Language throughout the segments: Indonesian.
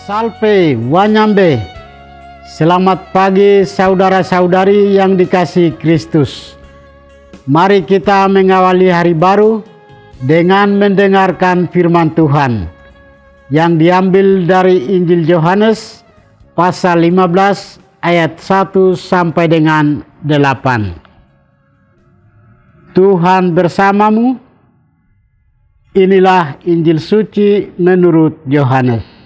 Salve Wanyambe. Selamat pagi saudara-saudari yang dikasihi Kristus. Mari kita mengawali hari baru dengan mendengarkan firman Tuhan yang diambil dari Injil Yohanes pasal 15 ayat 1 sampai dengan 8. Tuhan bersamamu. Inilah Injil suci menurut Yohanes.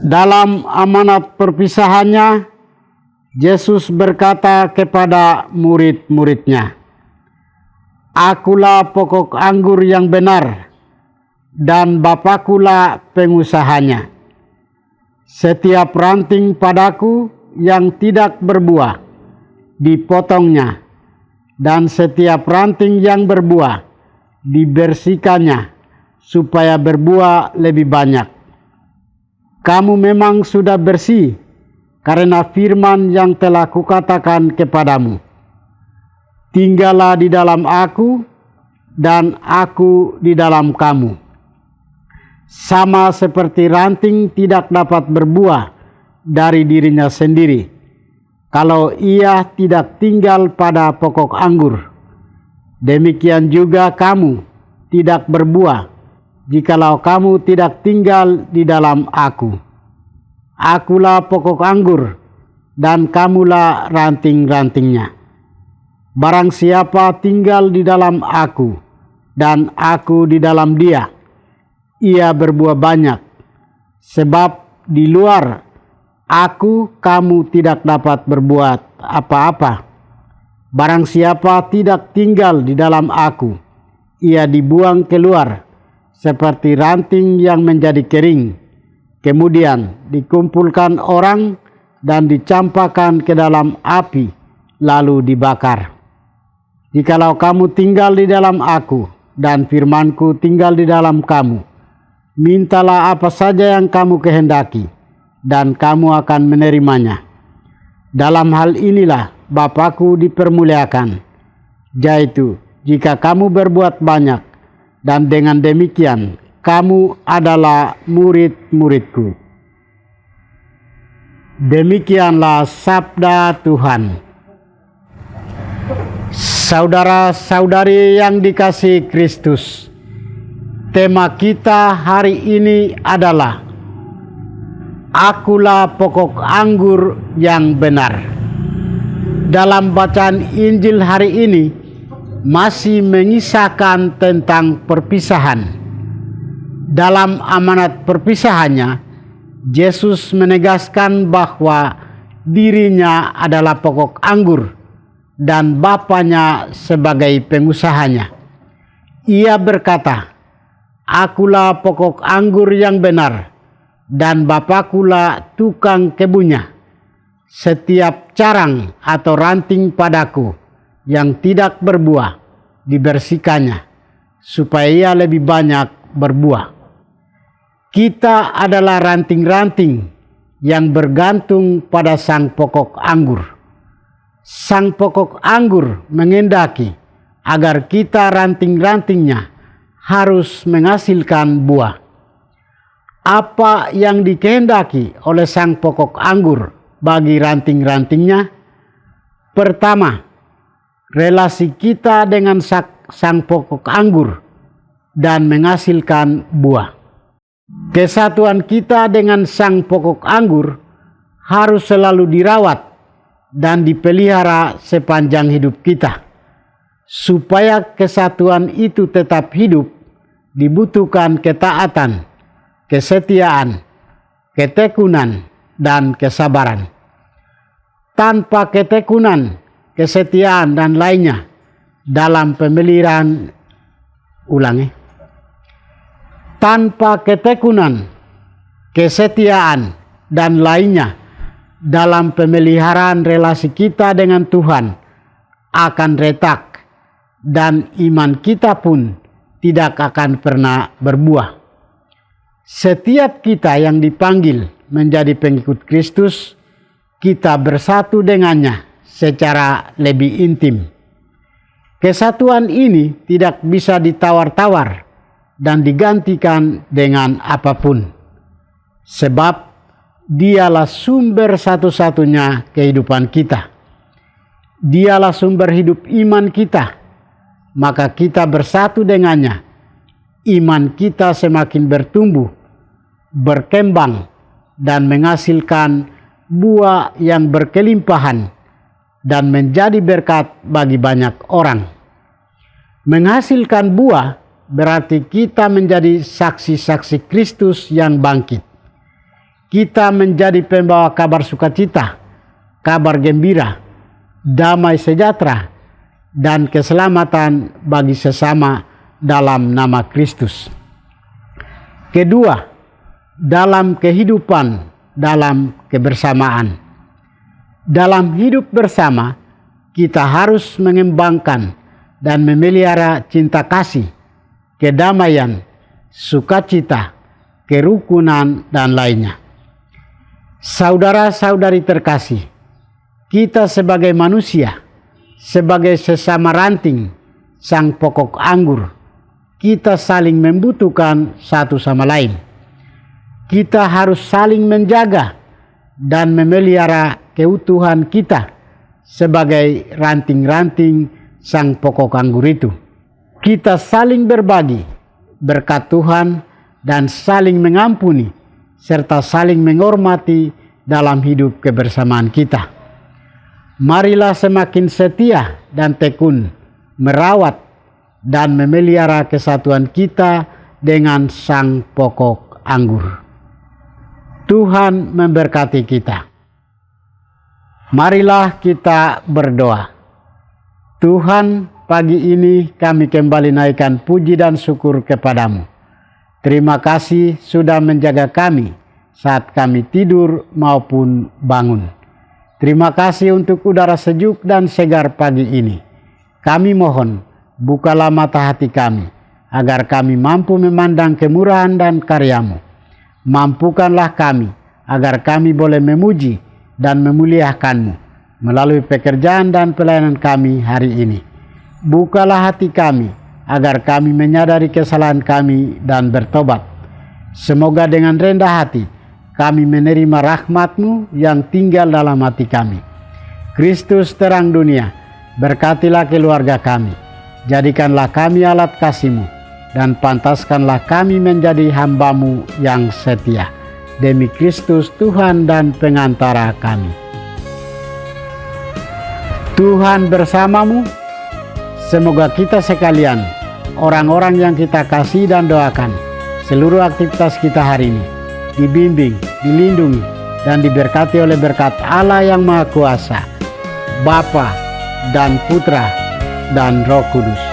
Dalam amanat perpisahannya, Yesus berkata kepada murid-muridnya, "Akulah pokok anggur yang benar, dan Bapakulah pengusahanya. Setiap ranting padaku yang tidak berbuah, dipotongnya, dan setiap ranting yang berbuah, dibersihkannya, supaya berbuah lebih banyak. Kamu memang sudah bersih karena firman yang telah kukatakan kepadamu. Tinggallah di dalam aku, dan aku di dalam kamu. Sama seperti ranting tidak dapat berbuah dari dirinya sendiri, kalau ia tidak tinggal pada pokok anggur. Demikian juga kamu tidak berbuah jikalau kamu tidak tinggal di dalam aku. Akulah pokok anggur, dan kamulah ranting-rantingnya. Barang siapa tinggal di dalam aku, dan aku di dalam dia, ia berbuah banyak. Sebab di luar aku kamu tidak dapat berbuat apa-apa. Barang siapa tidak tinggal di dalam aku, ia dibuang keluar seperti ranting yang menjadi kering, kemudian dikumpulkan orang dan dicampakkan ke dalam api, lalu dibakar. Jikalau kamu tinggal di dalam aku, dan firmanku tinggal di dalam kamu, mintalah apa saja yang kamu kehendaki, dan kamu akan menerimanya. Dalam hal inilah Bapakku dipermuliakan, yaitu jika kamu berbuat banyak, dan dengan demikian kamu adalah murid-muridku." Demikianlah sabda Tuhan. Saudara-saudari yang dikasihi Kristus, tema kita hari ini adalah Akulah pokok anggur yang benar. Dalam bacaan Injil hari ini masih mengisahkan tentang perpisahan. Dalam amanat perpisahannya, Yesus menegaskan bahwa dirinya adalah pokok anggur dan Bapanya sebagai pengusahanya. Ia berkata, "Akulah pokok anggur yang benar, dan Bapakulah tukang kebunnya. Setiap carang atau ranting padaku yang tidak berbuah, dibersihkannya, supaya ia lebih banyak berbuah." Kita adalah ranting-ranting yang bergantung pada sang pokok anggur. Sang pokok anggur mengendaki agar kita ranting-rantingnya harus menghasilkan buah. Apa yang dikehendaki oleh sang pokok anggur bagi ranting-rantingnya? Pertama, relasi kita dengan sang pokok anggur dan menghasilkan buah. Kesatuan kita dengan sang pokok anggur harus selalu dirawat dan dipelihara sepanjang hidup kita. Supaya kesatuan itu tetap hidup, dibutuhkan ketaatan, kesetiaan, ketekunan, dan kesabaran. Tanpa ketekunan, kesetiaan, dan lainnya dalam pemeliharaan tanpa ketekunan, kesetiaan, dan lainnya dalam pemeliharaan relasi kita dengan Tuhan akan retak, dan iman kita pun tidak akan pernah berbuah. Setiap kita yang dipanggil menjadi pengikut Kristus, kita bersatu dengannya secara lebih intim. Kesatuan ini tidak bisa ditawar-tawar dan digantikan dengan apapun. Sebab Dialah sumber satu-satunya kehidupan kita. Dialah sumber hidup iman kita. Maka kita bersatu dengannya. Iman kita semakin bertumbuh, berkembang, dan menghasilkan buah yang berkelimpahan dan menjadi berkat bagi banyak orang. Menghasilkan buah berarti kita menjadi saksi-saksi Kristus yang bangkit. Kita menjadi pembawa kabar sukacita, kabar gembira, damai sejahtera, dan keselamatan bagi sesama dalam nama Kristus. Kedua, dalam kehidupan, dalam kebersamaan. Dalam hidup bersama, kita harus mengembangkan dan memelihara cinta kasih, kedamaian, sukacita, kerukunan, dan lainnya. Saudara-saudari terkasih, kita sebagai manusia, sebagai sesama ranting sang pokok anggur, kita saling membutuhkan satu sama lain. Kita harus saling menjaga dan memelihara keutuhan kita sebagai ranting-ranting sang pokok anggur itu. Kita saling berbagi berkat Tuhan dan saling mengampuni serta saling menghormati dalam hidup kebersamaan kita. Marilah semakin setia dan tekun merawat dan memelihara kesatuan kita dengan sang pokok anggur. Tuhan memberkati kita. Marilah kita berdoa. Tuhan, pagi ini kami kembali naikkan puji dan syukur kepadamu. Terima kasih sudah menjaga kami saat kami tidur maupun bangun. Terima kasih untuk udara sejuk dan segar pagi ini. Kami mohon, bukalah mata hati kami, agar kami mampu memandang kemurahan dan karya-Mu. Mampukanlah kami, agar kami boleh memuji dan memuliakan-Mu melalui pekerjaan dan pelayanan kami hari ini. Bukalah hati kami, agar kami menyadari kesalahan kami dan bertobat. Semoga dengan rendah hati kami menerima rahmat-Mu yang tinggal dalam hati kami. Kristus terang dunia, berkatilah keluarga kami. Jadikanlah kami alat kasih-Mu dan pantaskanlah kami menjadi hamba-Mu yang setia. Demi Kristus Tuhan dan pengantara kami. Tuhan bersamamu. Semoga kita sekalian, orang-orang yang kita kasih dan doakan, seluruh aktivitas kita hari ini dibimbing, dilindungi, dan diberkati oleh berkat Allah yang Maha Kuasa, Bapa dan Putra dan Roh Kudus.